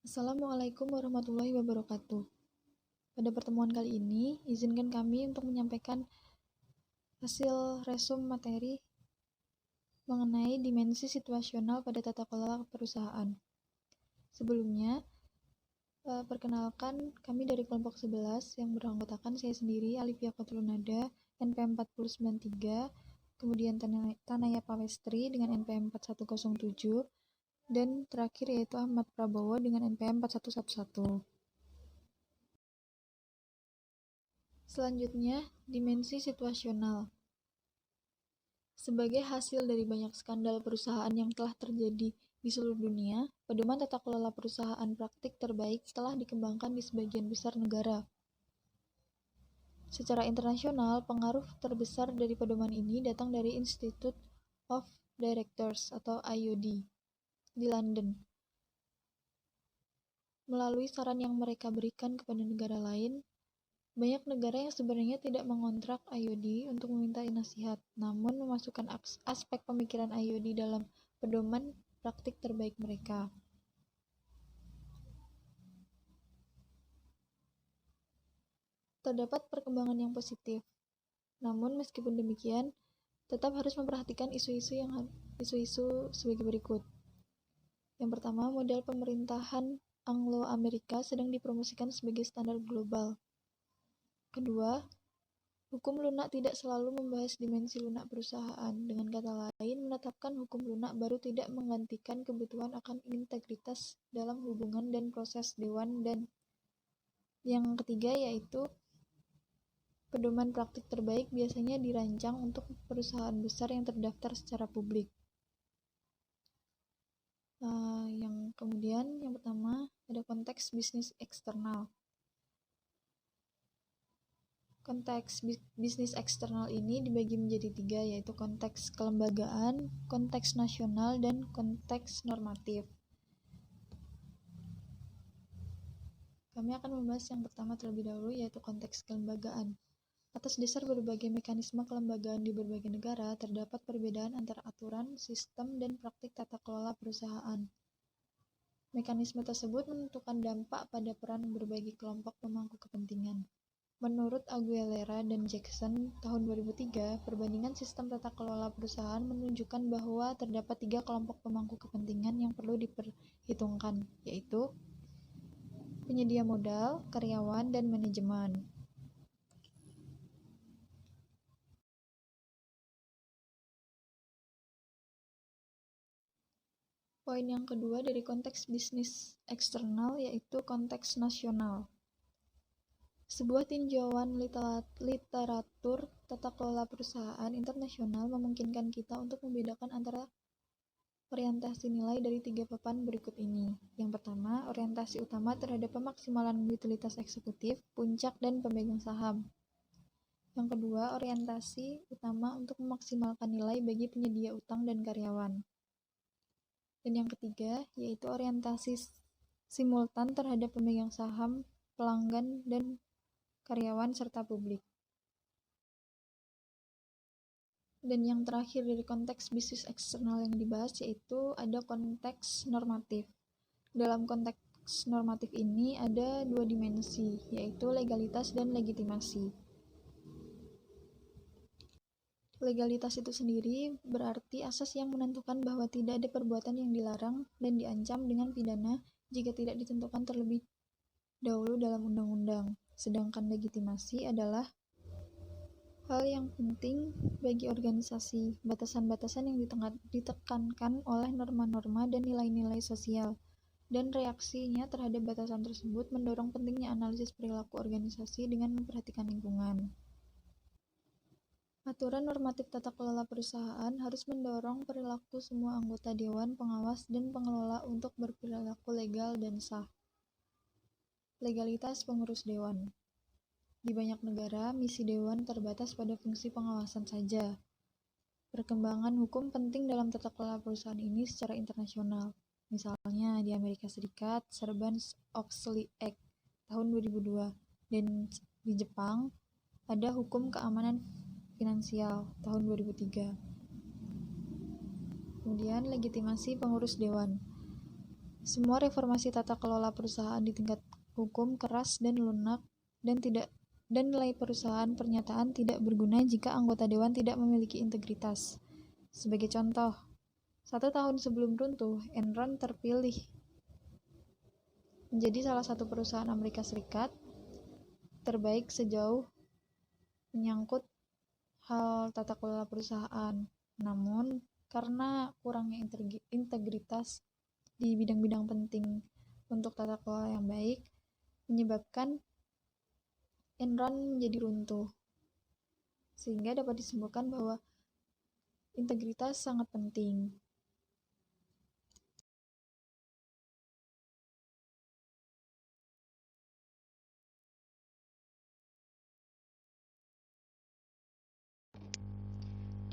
Assalamualaikum warahmatullahi wabarakatuh. Pada pertemuan kali ini, izinkan kami untuk menyampaikan hasil resum materi mengenai dimensi situasional pada tata kelola perusahaan. Sebelumnya, perkenalkan kami dari kelompok 11 yang beranggotakan saya sendiri, Alifia Kotrunada, NPM 4093, kemudian Tanaya Pawestri dengan NPM 4107, dan terakhir yaitu Ahmad Prabowo dengan NPM 4111. Selanjutnya, dimensi situasional. Sebagai hasil dari banyak skandal perusahaan yang telah terjadi di seluruh dunia, pedoman tata kelola perusahaan praktik terbaik telah dikembangkan di sebagian besar negara. Secara internasional, pengaruh terbesar dari pedoman ini datang dari Institute of Directors atau IOD di London. Melalui saran yang mereka berikan kepada negara lain, banyak negara yang sebenarnya tidak mengontrak IOD untuk meminta nasihat, namun memasukkan aspek pemikiran IOD dalam pedoman praktik terbaik mereka. Terdapat perkembangan yang positif, namun meskipun demikian, tetap harus memperhatikan isu-isu sebagai berikut. Yang pertama, model pemerintahan Anglo-Amerika sedang dipromosikan sebagai standar global. Kedua, hukum lunak tidak selalu membahas dimensi lunak perusahaan. Dengan kata lain, menetapkan hukum lunak baru tidak menggantikan kebutuhan akan integritas dalam hubungan dan proses dewan. Dan yang ketiga yaitu pedoman praktik terbaik biasanya dirancang untuk perusahaan besar yang terdaftar secara publik. Yang pertama ada konteks bisnis eksternal. Konteks bisnis eksternal ini dibagi menjadi 3, yaitu konteks kelembagaan, konteks nasional, dan konteks normatif. Kami akan membahas yang pertama terlebih dahulu, yaitu konteks kelembagaan. Atas dasar berbagai mekanisme kelembagaan di berbagai negara, terdapat perbedaan antara aturan, sistem, dan praktik tata kelola perusahaan. Mekanisme tersebut menentukan dampak pada peran berbagai kelompok pemangku kepentingan. Menurut Aguilera dan Jackson tahun 2003, perbandingan sistem tata kelola perusahaan menunjukkan bahwa terdapat 3 kelompok pemangku kepentingan yang perlu diperhitungkan, yaitu penyedia modal, karyawan, dan manajemen. Poin yang kedua dari konteks bisnis eksternal yaitu konteks nasional. Sebuah tinjauan literatur tata kelola perusahaan internasional memungkinkan kita untuk membedakan antara orientasi nilai dari 3 papan berikut ini. Yang pertama, orientasi utama terhadap pemaksimalan utilitas eksekutif, puncak, dan pemegang saham. Yang kedua, orientasi utama untuk memaksimalkan nilai bagi penyedia utang dan karyawan. Dan yang ketiga, yaitu orientasi simultan terhadap pemegang saham, pelanggan, dan karyawan serta publik. Dan yang terakhir dari konteks bisnis eksternal yang dibahas yaitu ada konteks normatif. Dalam konteks normatif ini ada 2 dimensi, yaitu legalitas dan legitimasi. Legalitas itu sendiri berarti asas yang menentukan bahwa tidak ada perbuatan yang dilarang dan diancam dengan pidana jika tidak ditentukan terlebih dahulu dalam undang-undang. Sedangkan legitimasi adalah hal yang penting bagi organisasi, batasan-batasan yang ditekankan oleh norma-norma dan nilai-nilai sosial, dan reaksinya terhadap batasan tersebut mendorong pentingnya analisis perilaku organisasi dengan memperhatikan lingkungan. Aturan normatif tata kelola perusahaan harus mendorong perilaku semua anggota dewan pengawas dan pengelola untuk berperilaku legal dan sah. Legalitas pengurus dewan. Di banyak negara, misi dewan terbatas pada fungsi pengawasan saja. Perkembangan hukum penting dalam tata kelola perusahaan ini secara internasional. Misalnya di Amerika Serikat, Sarbanes-Oxley Act tahun 2002, dan di Jepang ada Hukum Keamanan Finansial tahun 2003. Kemudian legitimasi pengurus dewan. Semua reformasi tata kelola perusahaan di tingkat hukum keras dan lunak dan nilai perusahaan pernyataan tidak berguna jika anggota dewan tidak memiliki integritas. Sebagai contoh, 1 tahun sebelum runtuh, Enron terpilih menjadi salah satu perusahaan Amerika Serikat terbaik sejauh menyangkut hal tata kelola perusahaan. Namun, karena kurangnya integritas di bidang-bidang penting untuk tata kelola yang baik, menyebabkan Enron menjadi runtuh. Sehingga dapat disimpulkan bahwa integritas sangat penting.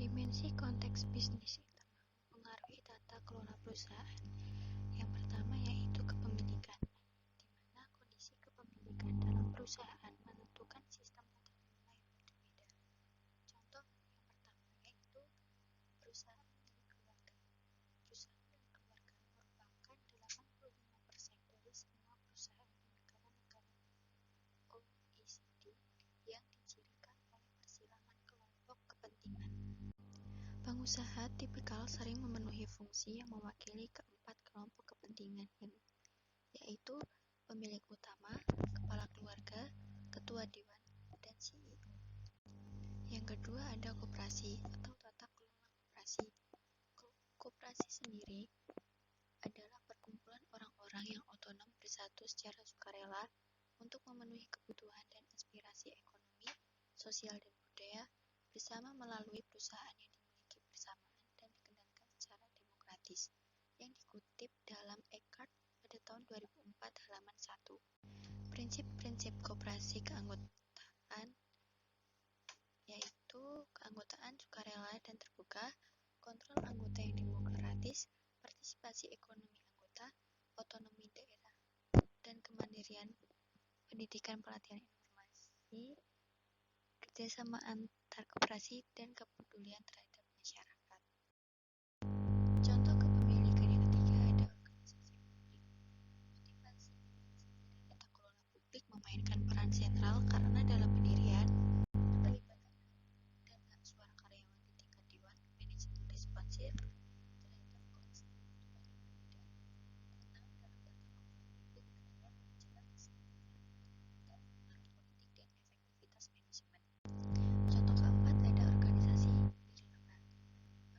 Dimensi konteks bisnis internal mempengaruhi tata kelola perusahaan. Yang pertama yaitu kepemilikan, di mana kondisi kepemilikan dalam perusahaan menentukan sistem tata kelola yang berbeda. Contoh yang pertama yaitu perusahaan milik keluarga. Perusahaan milik keluarga merupakan 85% dari semua perusahaan di negara-negara OECD yang dicirikan oleh persilangan kelompok kepentingan. Pengusaha tipikal sering memenuhi fungsi yang mewakili keempat kelompok kepentingan, yaitu pemilik utama, kepala keluarga, ketua dewan, dan CEO. Yang kedua ada koperasi atau tata kelola koperasi. Koperasi sendiri adalah perkumpulan orang-orang yang otonom bersatu secara sukarela untuk memenuhi kebutuhan dan aspirasi ekonomi, sosial, dan budaya bersama melalui perusahaan yang dimiliki bersamaan dan dikendalikan secara demokratis, yang dikutip dalam Eckhart pada tahun 2004 halaman 1. Prinsip-prinsip koperasi keanggotaan yaitu keanggotaan sukarela dan terbuka, kontrol anggota yang demokratis, partisipasi ekonomi anggota, otonomi daerah, dan kemandirian pendidikan, pelatihan, informasi, kerjasama antar koperasi, dan kepedulian terhadap masyarakat. Contoh kepemilikan yang ketiga ada organisasi publik. Motivasi dan tata kelola publik memainkan peran sentral karena dalam pendirian, keterlibatan, dan hak suara karyawan di tingkat dewan, manajemen responsif terhadap konstituen yang berbeda. 6. Dalam tata kelola publik terdapat jelas kesimpulan dan pengaruh politik dan efektivitas manajemen. Contoh keempat ada organisasi nirlaba.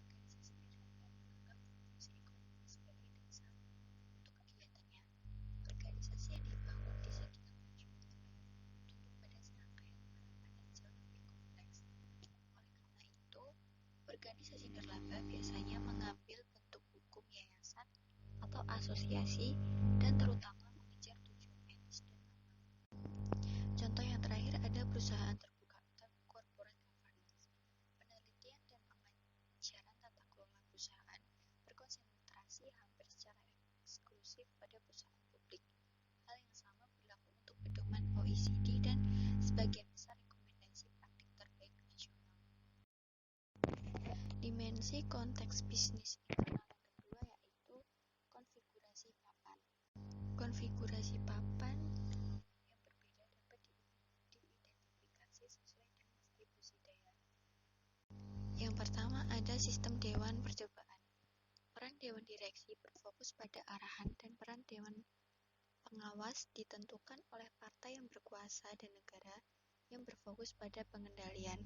Organisasi nirlaba menganggap fungsi ekonomi sebagai dasar untuk kegiatannya. Organisasi yang dibangun di sekitar tujuan terbaik tunduk pada serangkaian harapan yang jauh lebih kompleks. Oleh karena itu, organisasi nirlaba biasanya mengambil bentuk hukum yayasan atau asosiasi dan terutama mengejar tujuan etis dan amal. Contoh yang terakhir ada perusahaan terbuka atau corporate governance. Penelitian dan pengajaran tata kelola perusahaan berkonsentrasi hampir secara eksklusif pada perusahaan publik. Hal yang sama berlaku untuk pedoman OECD dan sebagian besar rekomendasi praktik terbaik nasional. Dimensi konteks bisnis internal yang kedua yaitu konfigurasi papan. Konfigurasi papan yang berbeda dapat diidentifikasi sesuai dengan distribusi daya. Yang pertama ada sistem dewan percobaan. Peran dewan direksi berfokus pada arahan dan peran dewan pengawas ditentukan oleh partai yang berkuasa dan negara yang berfokus pada pengendalian.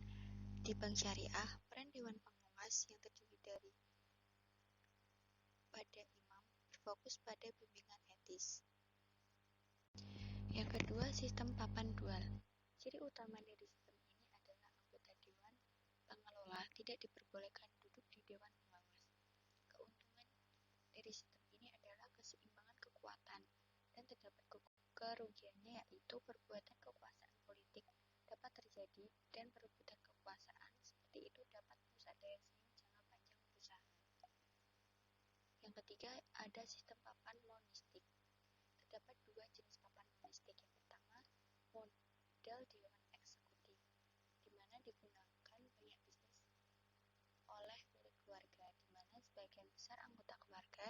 Di bank syariah, peran dewan pengawas yang terdiri dari pada imam berfokus pada bimbingan etis. Yang kedua, sistem papan dual. Ciri utama dari sistem ini adalah anggota dewan pengelola tidak diperbolehkan duduk di dewan pengawas. Keuntungan dari sistem ini adalah keseimbangan kekuatan dan terdapat kerugiannya yaitu perbuatan kekuasaan politik dapat terjadi dan perebutan kekuasaan seperti itu dapat merusak daya saing jangka panjang perusahaan. Yang ketiga ada sistem papan monistik. Terdapat dua jenis papan monistik. Yang pertama model dewan eksekutif, di mana digunakan banyak bisnis oleh milik keluarga, di mana sebagian besar anggota keluarga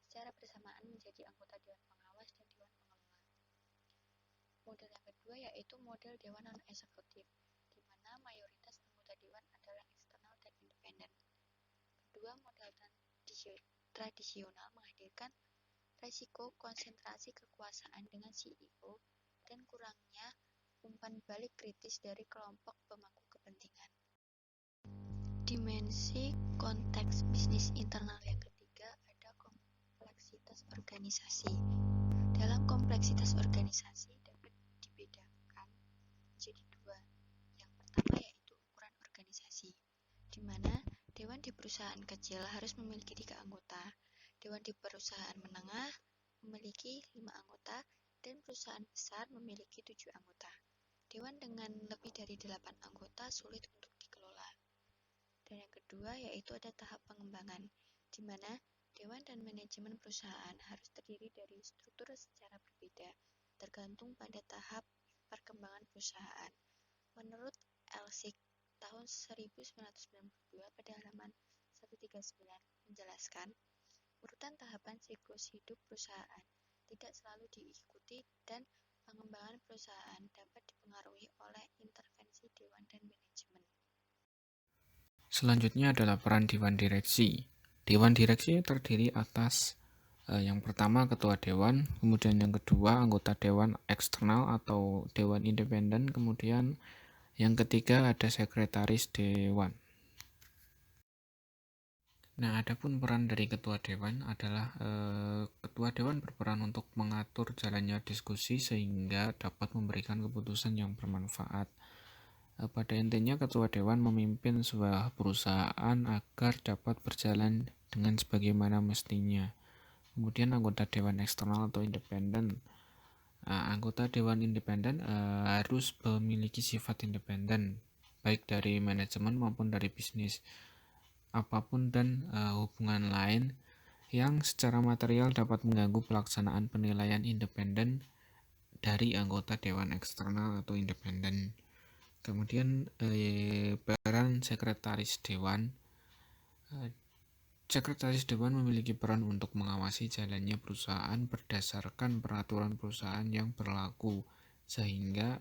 secara bersama bersamaan menjadi anggota Dewan Pengawas dan Dewan Pengelola. Model yang kedua yaitu model Dewan Non-Eksekutif, di mana mayoritas anggota Dewan adalah eksternal dan independen. Kedua model tradisional menghadirkan resiko konsentrasi kekuasaan dengan CEO dan kurangnya umpan balik kritis dari kelompok pemangku kepentingan. Dimensi konteks bisnis internal yang ketiga ada kompleksitas organisasi. Dalam kompleksitas organisasi dapat dibedakan menjadi dua. Yang pertama yaitu ukuran organisasi, di mana dewan di perusahaan kecil harus memiliki 3 anggota, dewan di perusahaan menengah memiliki 5 anggota, dan perusahaan besar memiliki 7 anggota. Dewan dengan lebih dari 8 anggota sulit untuk dikelola. Dan yang kedua yaitu ada tahap pengembangan, di mana dewan dan manajemen perusahaan harus terdiri dari struktur secara berbeda, tergantung pada tahap perkembangan perusahaan. Menurut Elsik tahun 1992 pada halaman 139 menjelaskan, urutan tahapan siklus hidup perusahaan tidak selalu diikuti dan pengembangan perusahaan dapat dipengaruhi oleh intervensi dewan dan manajemen. Selanjutnya adalah peran Dewan Direksi. Dewan Direksi terdiri atas yang pertama ketua dewan, kemudian yang kedua anggota dewan eksternal atau dewan independen, kemudian yang ketiga ada sekretaris dewan. Nah, adapun peran dari ketua dewan adalah ketua dewan berperan untuk mengatur jalannya diskusi sehingga dapat memberikan keputusan yang bermanfaat. Pada intinya ketua dewan memimpin sebuah perusahaan agar dapat berjalan dengan sebagaimana mestinya. Kemudian anggota dewan eksternal atau independen. Anggota dewan independen harus memiliki sifat independen, baik dari manajemen maupun dari bisnis, apapun dan hubungan lain yang secara material dapat mengganggu pelaksanaan penilaian independen dari anggota dewan eksternal atau independen. Kemudian peran sekretaris dewan. Sekretaris dewan memiliki peran untuk mengawasi jalannya perusahaan berdasarkan peraturan perusahaan yang berlaku, sehingga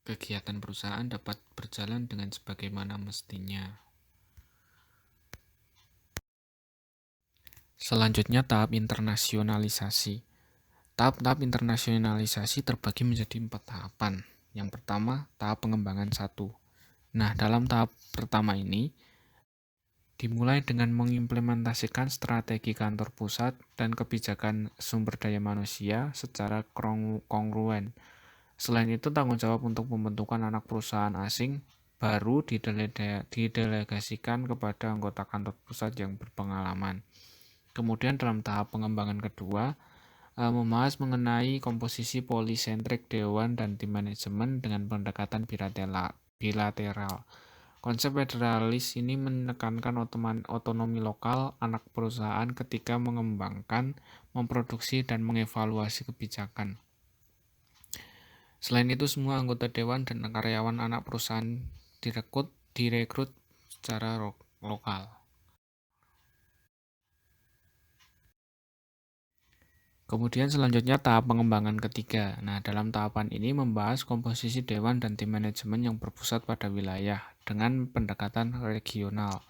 kegiatan perusahaan dapat berjalan dengan sebagaimana mestinya. Selanjutnya tahap internasionalisasi. Tahap-tahap internasionalisasi terbagi menjadi 4 tahapan. Yang pertama, tahap pengembangan 1. Nah, dalam tahap pertama ini dimulai dengan mengimplementasikan strategi kantor pusat dan kebijakan sumber daya manusia secara kongruen. Selain itu, tanggung jawab untuk pembentukan anak perusahaan asing baru didelegasikan kepada anggota kantor pusat yang berpengalaman. Kemudian dalam tahap pengembangan kedua, membahas mengenai komposisi polisentrik dewan dan tim manajemen dengan pendekatan bilateral. Konsep federalis ini menekankan otonomi lokal anak perusahaan ketika mengembangkan, memproduksi, dan mengevaluasi kebijakan. Selain itu, semua anggota dewan dan karyawan anak perusahaan direkrut secara lokal. Kemudian selanjutnya tahap pengembangan ketiga. Nah, dalam tahapan ini membahas komposisi dewan dan tim manajemen yang berpusat pada wilayah dengan pendekatan regional.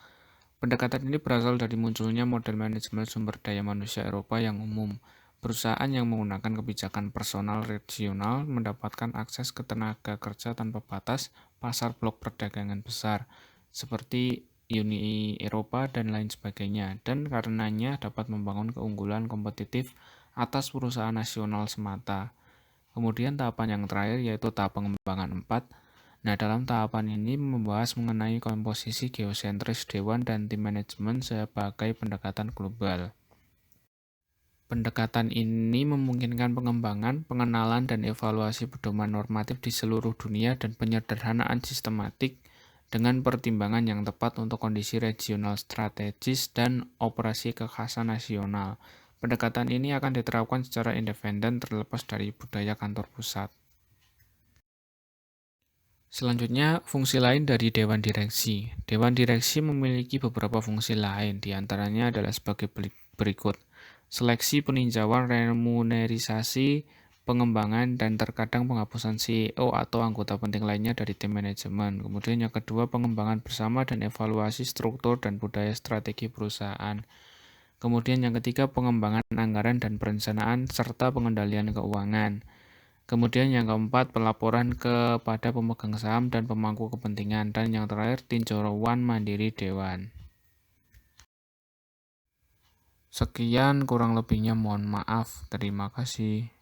Pendekatan ini berasal dari munculnya model manajemen sumber daya manusia Eropa yang umum. Perusahaan yang menggunakan kebijakan personal regional mendapatkan akses ke tenaga kerja tanpa batas pasar blok perdagangan besar, seperti Uni Eropa dan lain sebagainya, dan karenanya dapat membangun keunggulan kompetitif atas perusahaan nasional semata. Kemudian tahapan yang terakhir yaitu tahap pengembangan 4. Nah, dalam tahapan ini membahas mengenai komposisi geosentris dewan dan tim manajemen sebagai pendekatan global. Pendekatan ini memungkinkan pengembangan, pengenalan, dan evaluasi pedoman normatif di seluruh dunia dan penyederhanaan sistematik dengan pertimbangan yang tepat untuk kondisi regional strategis dan operasi kekhasan nasional. Pendekatan ini akan diterapkan secara independen terlepas dari budaya kantor pusat. Selanjutnya, fungsi lain dari Dewan Direksi. Dewan Direksi memiliki beberapa fungsi lain, diantaranya adalah sebagai berikut. seleksi, peninjauan, remunerisasi, pengembangan, dan terkadang penghapusan CEO atau anggota penting lainnya dari tim manajemen. Kemudian yang kedua, pengembangan bersama dan evaluasi struktur dan budaya strategi perusahaan. Kemudian yang ketiga, pengembangan anggaran dan perencanaan serta pengendalian keuangan. Kemudian yang keempat, pelaporan kepada pemegang saham dan pemangku kepentingan. Dan yang terakhir, tinjauan mandiri dewan. Sekian, kurang lebihnya mohon maaf. Terima kasih.